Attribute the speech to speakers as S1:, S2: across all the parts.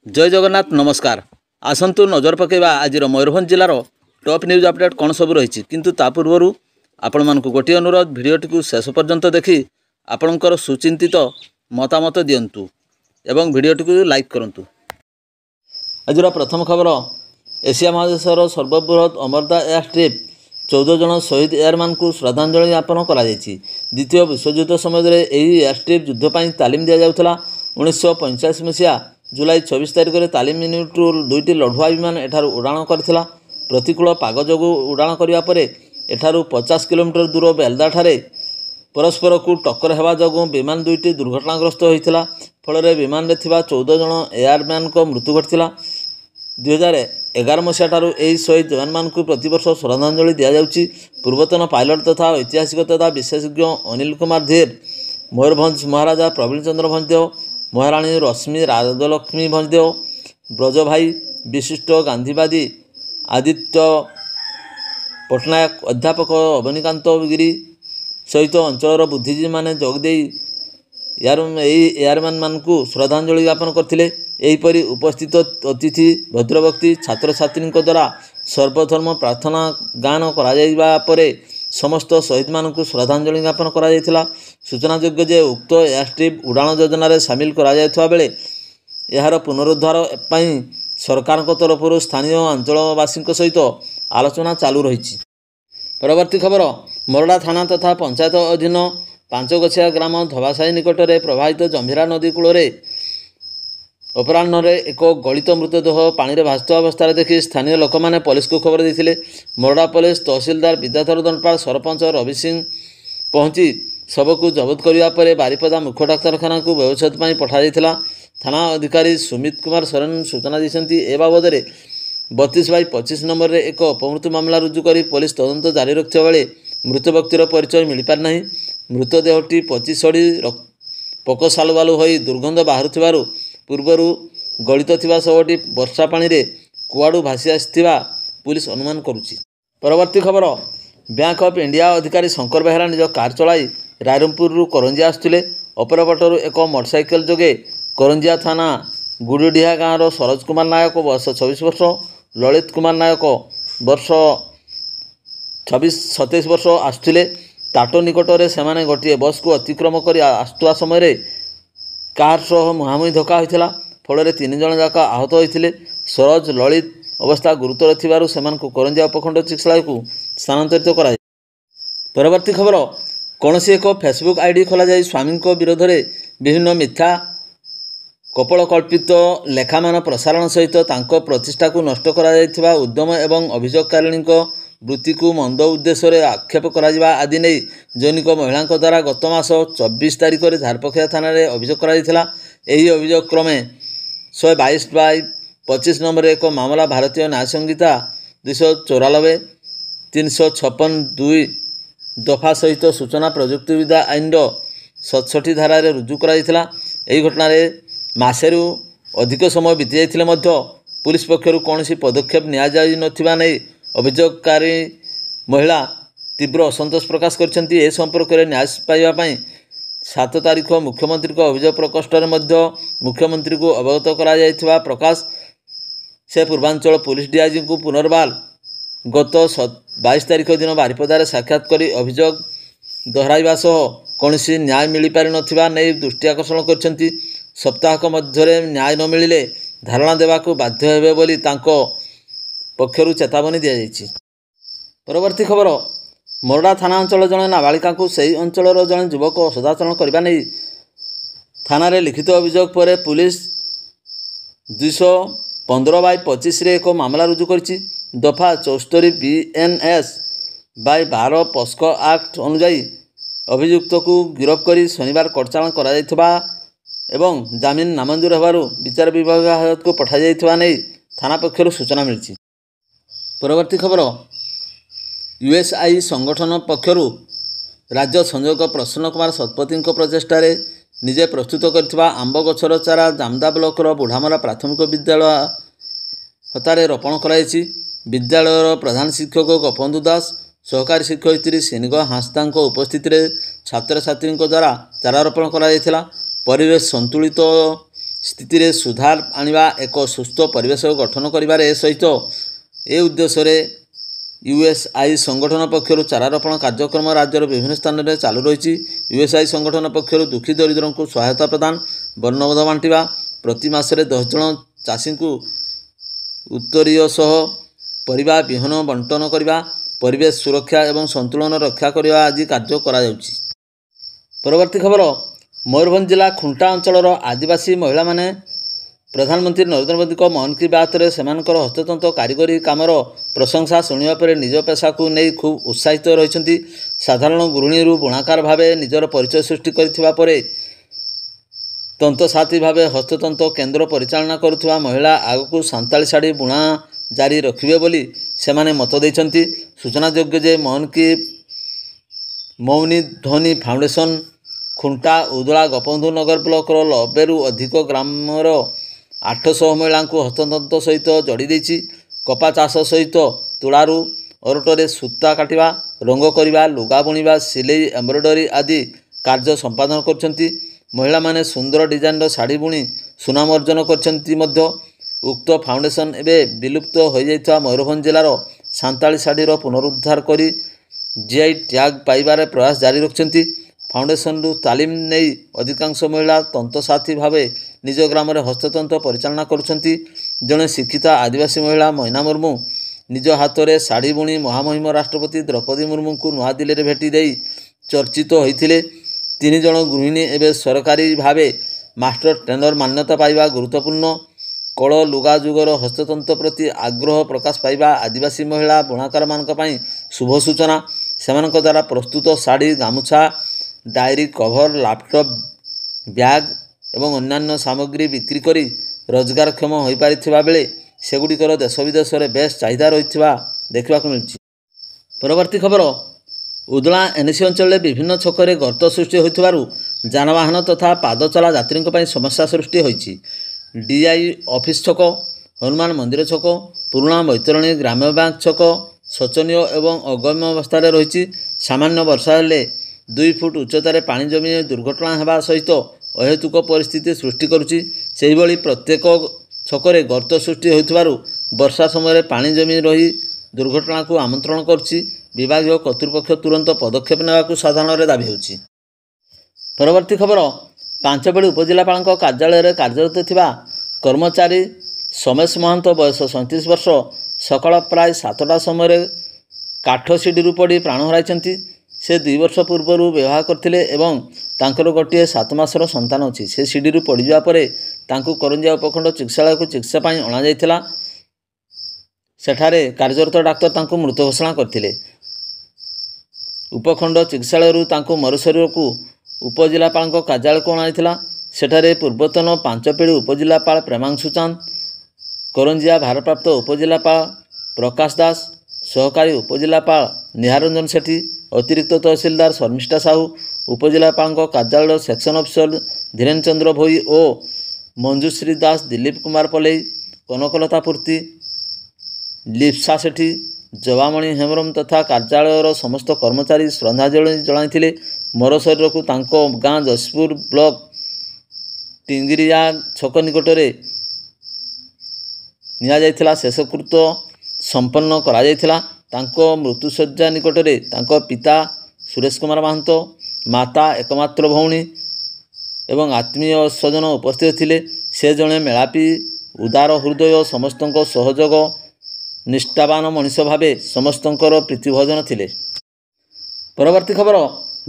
S1: जय जगन्नाथ नमस्कार। आसंतु नजर पकेबा आज मयूरभंज जिलार टॉप न्यूज अपडेट कौन सब रही किंतु ता पूर्व आपण मानक गोटे अनुरोध भिडियोटी को शेष पर्यंत देखि आपणकर सुचिंतित मतामत दिंतु एवं भिडियोटी को लाइक करूँ। आज प्रथम खबर एशिया महादेशर सर्वबृहत अमरदा एयर स्ट्रिप 14 जन शहीद एयरमैन को श्रद्धांजलि ज्ञापन कर द्वितीय विश्वयुद्ध समय यही एयर स्ट्रिप युद्धपाई तालीम दि जाऊला। 1945 मसीहा जुलाई 24 तारिख में तालीम यूनिट्रु 2टी लढ़ुआ विमान एठार उड़ाण करथिला। प्रतिकूल पाग जोगु उड़ाण करिया परे एठारु 50 किलोमीटर दूर बेलदा ठारे परस्पर को टक्कर हेबा जोगु विमान दुईटी दुर्घटनाग्रस्त होइथिला। फल विमान रे थिबा 14 जन एयरमैन को मृत्यु घटिला। 2011 मसीहा ठारू एही शहीद जवान मान को प्रतिवर्ष श्रद्धांजलि दि जाउची। पूर्वतन पायलट तथा ऐतिहासिक तथा विशेषज्ञ अनिल कुमार धीर, मयूरभंज महाराजा प्रवीण चंद्र भंजदेव, महाराणी रश्मि राजलक्ष्मी भंजदेव, ब्रज भाई विशिष्ट गांधीवादी आदित्य पट्टनायक, अध्यापक अवनीकांत गिरी सहित अंचल बुद्धिजीवी माने जोगदे एयरमैन मान को श्रद्धांजलि ज्ञापन करथिले। एहीपरि उपस्थित अतिथि भद्रभक्ति छात्र छात्री द्वारा सर्वधर्म प्रार्थना गान करा परे समस्त शहीद मान को श्रद्धांजलि ज्ञापन करा जायथिला। सूचनायोग्य जे उक्त एयर स्ट्रिप उड़ाण योजना रे शामिल करा जायथवा बेले यार पुनरुद्धार पई सरकार तरफ स्थानीय अंचलवासी सहित आलोचना चालू रही। परवर्ती खबर मोरडा थाना तथा पंचायत अधीन पांचगछिया ग्राम धवासाई निकट में प्रवाहित जंभीरा नदी कूल अपराह्न एक गलित मृतदेह पानी में भासुवा अवस्था देखि स्थानीय लोक मैंने पुलिस को खबर देते। मोरडा पुलिस तहसीलदार विद्याधर दंडपाल सरपंच रवि सिंह पहुंची शव को जबत करने पर बारिपदा मुख्य डाक्तखाना को व्यवच्छेद पठा जाता। थाना अधिकारी सुमित कुमार सोरेन सूचना देते। ए बाबद 32/25 नंबर रे एक अपमृत्यु मामला रुजु कर पुलिस तदंत जारी रखिया बेले मृत व्यक्तिर परिचय मिल पार नहीं। मृतदेहटी पची सड़ी पकसालुबालु हो दुर्गंध बाहर पूर्वर गलित थिबा शवटी वर्षा पानी रे कुआडू भासी आसिथिबा पुलिस अनुमान करुछि। परवर्ती खबर बैंक ऑफ इंडिया अधिकारी शंकर बेहरा निज कार चलाई रायरंगपुर करंजिया आसुथिले। अपरपटरू एक मोटरसाइकेल जोगे करंजिया थाना गुड़ीडीहा गाँव सरोज कुमार नायक वर्ष 26 वर्ष, ललित कुमार नायक वर्ष 27 वर्ष आसुथिले। टाटो निकट में सेमाने गोटे बस को अतिक्रम कर आसुवा समय कार सह मुहांमुही धक्का होता। फल 3 जन जाक आहत होते। सरोज ललित अवस्था गुरुतर थिबारु सेमानकु करंजिया उपखंड चिकित्सालय को स्थानांतरित कराई। परवर्ती खबर कौन एक फेसबुक आईडी खोल जाए स्वामी विरोध में विभिन्न मिथ्या कपड़कल्पित लेखामान प्रसारण सहित तांको प्रतिष्ठा को नष्ट करा उद्यम एवं अभियोगकारिणी वृत्ति को मंद उद्देश्य आक्षेप करा आदि नहीं जैनिक महिला द्वारा गत मास 24 तारिख में झारपखिया थाना अभियोग करा। अभियोग क्रमे 122/25 नंबर एक मामला भारतीय न्याय संहिता 294, 356(2) दफा सहित सूचना प्रजुक्तिविद्या आईन 67 धारा रुजु करा। घटना मसेरु अधिक समय बीती जाइथिले पुलिस पक्षरु कौनसी पदक्षेप निया जाई नथिबा नै अभियोगकारी महिला तीव्र असंतोष प्रकाश करछन्ती। ए संपर्क में न्याय पाइबा 7 तारिख मुख्यमंत्री को अभियोग प्रकोष्ठ में मुख्यमंत्री को अवगत करा जायथिबा प्रकाश से पूर्वांचल पुलिस डीआईजी को पुनर्बार गत 22 तारिख दिन बारिपदार साक्षात कर अभियोग दोहराइबा सह कौनसी न्याय मिल पारि नथिबा नै दृष्टि आकर्षण करछन्ती। सप्ताहक मध्य न्याय न मिलिले धारणा देवाकू बाध्य हेबे बोली तांको पक्षरु चेतावनी दि जाइछि। परवर्ती खबर मोरडा थाना अंचल जड़े नाबालिका को सही अंचल जड़े युवक सदाचरण करने नहीं थाना रे लिखित अभियोग पर पुलिस 215/25 रे एक मामला रुजु करछि। दफा 74 BNS/12 पोस्को एक्ट अनुजाई अभियुक्त को गिरफ्त कर शनिवार कोर्टचालाण करा जायथिबा एवं जामिन नामंजूर होबारु विचार विभाग हाजत को पठा जायथिबा नै थाना पक्षरु सूचना मिलछि। परवर्ती खबर यूएसआई संगठन पक्षरु राज्य संयोजक प्रसन्न कुमार शतपथी प्रचेषा निजे प्रस्तुत करथिबा आंब गछर चारा जामदा ब्लॉकर बुढ़ामरा प्राथमिक विद्यालय हतारे रोपण कराइछि। विद्यालयर प्रधान शिक्षक गोपबंधु दास, सहकारी शिक्षयित्री सेनिग हांसदा उपस्थित छात्र छात्री द्वारा चारा रोपण करा परिवेश संतुलित ସ୍ଥିତିରେ ସୁଧାର ଆଣିବା, ଏକ ସୁସ୍ଥ ପରିବେଶ ଗଠନ କରିବାରେ ସହିତ ଏ ଉଦ୍ଦେଶ୍ୟରେ ୟୁଏସ୍ଆଇ ସଂଗଠନ ପକ୍ଷରୁ ଚାରାରୋପଣ କାର୍ଯ୍ୟକ୍ରମ ରାଜ୍ୟର ବିଭିନ୍ନ ସ୍ଥାନରେ ଚାଲୁ ରହିଛି। ୟୁଏସ୍ଆଇ ସଂଗଠନ ପକ୍ଷରୁ ଦୁଃଖୀ ଦରିଦ୍ରଙ୍କୁ ସହାୟତା ପ୍ରଦାନ, ବର୍ଣ୍ଣବୋଧ ବାଣ୍ଟିବା, ପ୍ରତି ମାସରେ 10 ଜଣ ଚାଷୀଙ୍କୁ ଉତ୍ତରୀୟ ସହ ପରିବା ବିହନ ବଣ୍ଟନ କରିବା, ପରିବେଶ ସୁରକ୍ଷା ଏବଂ ସନ୍ତୁଳନ ରକ୍ଷା କରିବା ଆଦି କାର୍ଯ୍ୟ କରାଯାଉଛି। ପରବର୍ତ୍ତୀ ଖବର, ମୟୂରଭଞ୍ଜ ଜିଲ୍ଲା ଖୁଣ୍ଟା ଅଞ୍ଚଳର ଆଦିବାସୀ ମହିଳାମାନେ ପ୍ରଧାନମନ୍ତ୍ରୀ ନରେନ୍ଦ୍ର ମୋଦିଙ୍କ ମନ୍ କି ବାତ୍ରେ ସେମାନଙ୍କର ହସ୍ତତନ୍ତ କାରିଗରୀ କାମର ପ୍ରଶଂସା ଶୁଣିବା ପରେ ନିଜ ପେଶାକୁ ନେଇ ଖୁବ୍ ଉତ୍ସାହିତ ରହିଛନ୍ତି। ସାଧାରଣ ଗୃହିଣୀରୁ ବୁଣାକାର ଭାବେ ନିଜର ପରିଚୟ ସୃଷ୍ଟି କରିଥିବା ପରେ ତନ୍ତସାଥୀ ଭାବେ ହସ୍ତତନ୍ତ କେନ୍ଦ୍ର ପରିଚାଳନା କରୁଥିବା ମହିଳା ଆଗକୁ ସାନ୍ତାଳୀ ଶାଢ଼ୀ ବୁଣା ଜାରି ରଖିବେ ବୋଲି ସେମାନେ ମତ ଦେଇଛନ୍ତି। ସୂଚନାଯୋଗ୍ୟ ଯେ ମୌନି ଧ୍ୱନି ଫାଉଣ୍ଡେସନ ଖୁଣ୍ଟା ଉଦଳା ଗୋପବନ୍ଧୁ ନଗର ବ୍ଲକର 90ରୁ ଅଧିକ ଗ୍ରାମର 800 ମହିଳାଙ୍କୁ ହସ୍ତତନ୍ତ ସହିତ ଯୋଡ଼ି ଦେଇଛି। କପା ଚାଷ ସହିତ ତୁଳାରୁ ଅରଟରେ ସୂତା କାଟିବା, ରଙ୍ଗ କରିବା, ଲୁଗା ବୁଣିବା, ସିଲେଇ, ଏମ୍ବ୍ରଏଡରୀ ଆଦି କାର୍ଯ୍ୟ ସମ୍ପାଦନ କରୁଛନ୍ତି। ମହିଳାମାନେ ସୁନ୍ଦର ଡିଜାଇନର ଶାଢ଼ୀ ବୁଣି ସୁନାମ ଅର୍ଜନ କରିଛନ୍ତି ମଧ୍ୟ। ଉକ୍ତ ଫାଉଣ୍ଡେସନ ଏବେ ବିଲୁପ୍ତ ହୋଇଯାଇଥିବା ମୟୂରଭଞ୍ଜ ଜିଲ୍ଲାର ସାନ୍ତାଳୀ ଶାଢ଼ୀର ପୁନରୁଦ୍ଧାର କରି ଜିଆଇ ଟ୍ୟାଗ୍ ପାଇବାରେ ପ୍ରୟାସ ଜାରି ରଖିଛନ୍ତି। ଫାଉଣ୍ଡେସନରୁ ତାଲିମ ନେଇ ଅଧିକାଂଶ ମହିଳା ତନ୍ତସାଥୀ ଭାବେ ନିଜ ଗ୍ରାମରେ ହସ୍ତତନ୍ତ ପରିଚାଳନା କରୁଛନ୍ତି। ଜଣେ ଶିକ୍ଷିତା ଆଦିବାସୀ ମହିଳା ମଇନା ମୁର୍ମୁ ନିଜ ହାତରେ ଶାଢ଼ୀ ବୁଣି ମହାମହିମ ରାଷ୍ଟ୍ରପତି ଦ୍ରୌପଦୀ ମୁର୍ମୁଙ୍କୁ ନୂଆଦିଲ୍ଲୀରେ ଭେଟି ଦେଇ ଚର୍ଚ୍ଚିତ ହୋଇଥିଲେ। 3 ଜଣ ଗୃହିଣୀ ଏବେ ସରକାରୀ ଭାବେ ମାଷ୍ଟର ଟ୍ରେନର ମାନ୍ୟତା ପାଇବା ଗୁରୁତ୍ୱପୂର୍ଣ୍ଣ। କଳ ଲୁଗା ଯୁଗର ହସ୍ତତନ୍ତ ପ୍ରତି ଆଗ୍ରହ ପ୍ରକାଶ ପାଇବା ଆଦିବାସୀ ମହିଳା ବୁଣାକାରମାନଙ୍କ ପାଇଁ ଶୁଭ ସୂଚନା। ସେମାନଙ୍କ ଦ୍ୱାରା ପ୍ରସ୍ତୁତ ଶାଢ଼ୀ, ଗାମୁଛା, ଡାଏରୀ କଭର, ଲାପଟପ୍, ବ୍ୟାଗ୍ ଏବଂ ଅନ୍ୟାନ୍ୟ ସାମଗ୍ରୀ ବିକ୍ରି କରି ରୋଜଗାରକ୍ଷମ ହୋଇପାରିଥିବା ବେଳେ ସେଗୁଡ଼ିକର ଦେଶ ବିଦେଶରେ ବେଶ୍ ଚାହିଦା ରହିଥିବା ଦେଖିବାକୁ ମିଳିଛି। ପରବର୍ତ୍ତୀ ଖବର, ଉଦଳା ଏନ୍ଏସି ଅଞ୍ଚଳରେ ବିଭିନ୍ନ ଛକରେ ଗର୍ତ୍ତ ସୃଷ୍ଟି ହୋଇଥିବାରୁ ଯାନବାହନ ତଥା ପାଦଚଲା ଯାତ୍ରୀଙ୍କ ପାଇଁ ସମସ୍ୟା ସୃଷ୍ଟି ହୋଇଛି। ଡିଆଇ ଅଫିସ ଛକ, ହନୁମାନ ମନ୍ଦିର ଛକ, ପୁରୁଣା ବୈତରଣୀ ଗ୍ରାମ୍ୟ ବ୍ୟାଙ୍କ ଛକ ଶୋଚନୀୟ ଏବଂ ଅଗମ୍ୟ ଅବସ୍ଥାରେ ରହିଛି। ସାମାନ୍ୟ ବର୍ଷା ହେଲେ 2 ଫୁଟ ଉଚ୍ଚତାରେ ପାଣି ଜମି ଦୁର୍ଘଟଣା ହେବା ସହିତ ଅହେତୁକ ପରିସ୍ଥିତି ସୃଷ୍ଟି କରୁଛି। ସେହିଭଳି ପ୍ରତ୍ୟେକ ଛକରେ ଗର୍ତ୍ତ ସୃଷ୍ଟି ହେଉଥିବାରୁ ବର୍ଷା ସମୟରେ ପାଣି ଜମି ରହି ଦୁର୍ଘଟଣାକୁ ଆମନ୍ତ୍ରଣ କରୁଛି। ବିଭାଗୀୟ କର୍ତ୍ତୃପକ୍ଷ ତୁରନ୍ତ ପଦକ୍ଷେପ ନେବାକୁ ସାଧାରଣରେ ଦାବି ହେଉଛି। ପରବର୍ତ୍ତୀ ଖବର, ପାଞ୍ଚପେଡ଼ି ଉପଜିଲ୍ଲାପାଳଙ୍କ କାର୍ଯ୍ୟାଳୟରେ କାର୍ଯ୍ୟରତ ଥିବା କର୍ମଚାରୀ ସୋମେଶ ମହାନ୍ତ ବୟସ 37 ବର୍ଷ ସକାଳ ପ୍ରାୟ 7ଟା ସମୟରେ କାଠ ସିଡ଼ିରୁ ପଡ଼ି ପ୍ରାଣ ହରାଇଛନ୍ତି। ସେ 2 ବର୍ଷ ପୂର୍ବରୁ ବିବାହ କରିଥିଲେ ଏବଂ ତାଙ୍କର ଗୋଟିଏ 7 ମାସର ସନ୍ତାନ ଅଛି। ସେ ସିଡ଼ିରୁ ପଡ଼ିଯିବା ପରେ ତାଙ୍କୁ କରଞ୍ଜିଆ ଉପଖଣ୍ଡ ଚିକିତ୍ସାଳୟକୁ ଚିକିତ୍ସା ପାଇଁ ଅଣାଯାଇଥିଲା। ସେଠାରେ କାର୍ଯ୍ୟରତ ଡାକ୍ତର ତାଙ୍କୁ ମୃତ ଘୋଷଣା କରିଥିଲେ। ଉପଖଣ୍ଡ ଚିକିତ୍ସାଳୟରୁ ତାଙ୍କୁ ମରଶରୀରକୁ ଉପଜିଲ୍ଲାପାଳଙ୍କ କାର୍ଯ୍ୟାଳୟକୁ ଅଣାଯାଇଥିଲା। ସେଠାରେ ପୂର୍ବତନ ପାଞ୍ଚପେଡ଼ି ଉପଜିଲ୍ଲାପାଳ ପ୍ରେମାଂଶୁ ଚାନ୍ଦ, କରଞ୍ଜିଆ ଭାରପ୍ରାପ୍ତ ଉପଜିଲ୍ଲାପାଳ ପ୍ରକାଶ ଦାସ, ସହକାରୀ ଉପଜିଲ୍ଲାପାଳ ନିହାରଞ୍ଜନ ସେଠୀ, ଅତିରିକ୍ତ ତହସିଲଦାର ଶର୍ମିଷ୍ଠା ସାହୁ, ଉପଜିଲ୍ଲାପାଳଙ୍କ କାର୍ଯ୍ୟାଳୟର ସେକ୍ସନ ଅଫିସର ଧୀରେନ ଚନ୍ଦ୍ର ଭୋଇ ଓ ମଞ୍ଜୁଶ୍ରୀ ଦାସ, ଦିଲ୍ଲୀପ କୁମାର ପଲେଇ, କନକଲତା ପୂର୍ତ୍ତି, ଲିପ୍ସା ସେଠୀ, ଜବାମଣି ହେମ୍ବ୍ରମ ତଥା କାର୍ଯ୍ୟାଳୟର ସମସ୍ତ କର୍ମଚାରୀ ଶ୍ରଦ୍ଧାଞ୍ଜଳି ଜଣାଇଥିଲେ। ମରଶରୀରକୁ ତାଙ୍କ ଗାଁ ଯଶପୁର ବ୍ଲକ ଟିଙ୍ଗିରିଆ ଛକ ନିକଟରେ ନିଆଯାଇଥିଲା। ଶେଷକୃତ୍ୟ ସମ୍ପନ୍ନ କରାଯାଇଥିଲା। ତାଙ୍କ ମୃତ୍ୟୁଶଯ୍ୟା ନିକଟରେ ତାଙ୍କ ପିତା ସୁରେଶ କୁମାର ମହାନ୍ତ, ମାତା, ଏକମାତ୍ର ଭଉଣୀ ଏବଂ ଆତ୍ମୀୟ ସ୍ୱଜନ ଉପସ୍ଥିତ ଥିଲେ। ସେ ଜଣେ ମେଳାପୀ, ଉଦାର ହୃଦୟ, ସମସ୍ତଙ୍କ ସହଯୋଗ ନିଷ୍ଠାବାନ ମଣିଷ ଭାବେ ସମସ୍ତଙ୍କର ପ୍ରୀତିଭୋଜନ ଥିଲେ। ପରବର୍ତ୍ତୀ ଖବର,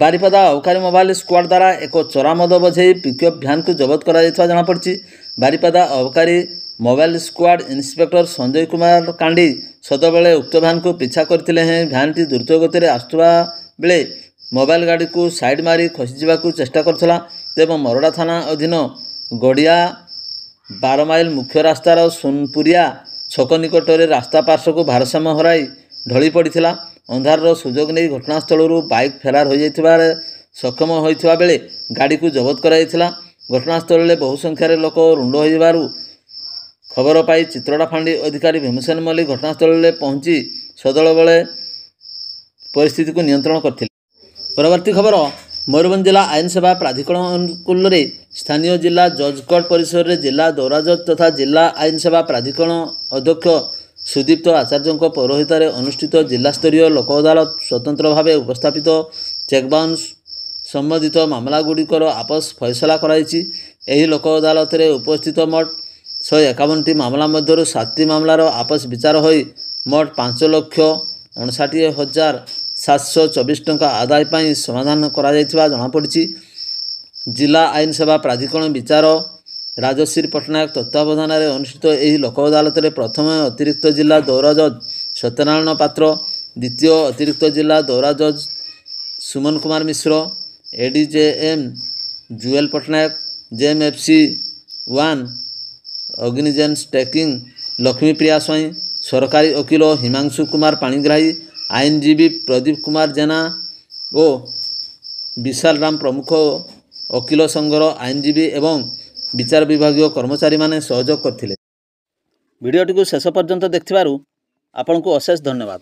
S1: ବାରିପଦା ଅବକାରୀ ମୋବାଇଲ ସ୍କ୍ୱାଡ୍ ଦ୍ୱାରା ଏକ ଚୋରା ମଦ ବୋଝେଇ ପିକଅପ୍ ଭ୍ୟାନ୍କୁ ଜବତ କରାଯାଇଥିବା ଜଣାପଡ଼ିଛି। ବାରିପଦା ଅବକାରୀ mobile squad inspector Sanjay Kumar Kandi ସଦାବେଳେ ଉକ୍ତ ଭ୍ୟାନ୍କୁ ପିଛା କରିଥିଲେ ହେଁ ଭ୍ୟାନ୍ଟି ଦ୍ରୁତ ଗତିରେ ଆସୁଥିବା ବେଳେ ମୋବାଇଲ ଗାଡ଼ିକୁ ସାଇଡ୍ ମାରି ଖସିଯିବାକୁ ଚେଷ୍ଟା କରିଥିଲା। ତେବେ ମରଡ଼ା ଥାନା ଅଧୀନ ଗଡ଼ିଆ 12 ମାଇଲ ମୁଖ୍ୟ ରାସ୍ତାର ସୁନପୁରିଆ ଛକ ନିକଟରେ ରାସ୍ତା ପାର୍ଶ୍ୱକୁ ଭାରସାମ୍ୟ ହରାଇ ଢଳି ପଡ଼ିଥିଲା। ଅନ୍ଧାରର ସୁଯୋଗ ନେଇ ଘଟଣାସ୍ଥଳରୁ ବାଇକ୍ ଫେରାର ହୋଇଯାଇଥିବାରେ ସକ୍ଷମ ହୋଇଥିବା ବେଳେ ଗାଡ଼ିକୁ ଜବତ କରାଯାଇଥିଲା। ଘଟଣାସ୍ଥଳରେ ବହୁ ସଂଖ୍ୟାରେ ଲୋକ ରୁଣ୍ଡ ହୋଇଯିବାରୁ ଖବର ପାଇ ଚିତ୍ରଡ଼ା ଫାଣ୍ଡି ଅଧିକାରୀ ଭୀମସେନ ମଲ୍ଲିକ ଘଟଣାସ୍ଥଳରେ ପହଞ୍ଚି ସଦଳ ବେଳେ ପରିସ୍ଥିତିକୁ ନିୟନ୍ତ୍ରଣ କରିଥିଲେ। ପରବର୍ତ୍ତୀ ଖବର, मयूरभंज जिला आईन सेवा प्राधिकरण अनुकूल स्थानीय जिला जज कोर्ट परिसर में जिला दौरा जज तथा जिला आईन सेवा प्राधिकरण अध्यक्ष सुदीप्त आचार्य पौरोहित अनुष्ठित जिलास्तरीय लोक अदालत स्वतंत्र भाव उपस्थापित चेकबाउंस संबंधित मामलागुड़िकर आपस फैसला कराई। एही लोक अदालत में उपस्थित मोट 151टी मामला मध्य 7टी मामलार आपस विचार होई मोट 5,59,724 टंका आदाय पाई समाधान करा जायथिबा जणा पड़िछि। जिला आईन सेवा प्राधिकरण विचार राजश्री पट्टनायक तत्वावधान में अनुष्ठित एही लोक अदालत में प्रथम अतिरिक्त जिला दौरा जज सत्यनारायण पात्र, द्वितीय अतिरिक्त जिला दौरा जज सुमन कुमार मिश्र, एडीजेएम जुएल पट्टनायक, जेएमएफसी 1 अग्निजेंस टेकिंग लक्ष्मीप्रिया स्वाई, सरकारी वकील हिमांशु कुमार पाणिग्राही, आईनजीवी प्रदीप कुमार जेना और विशाल राम प्रमुख वकील संघर आईनजीवी एवं विचार विभाग कर्मचारी माने सहयोग करथिले। वीडियोटी को शेष पर्यंत देखिबारु आपनकु अशेष धन्यवाद।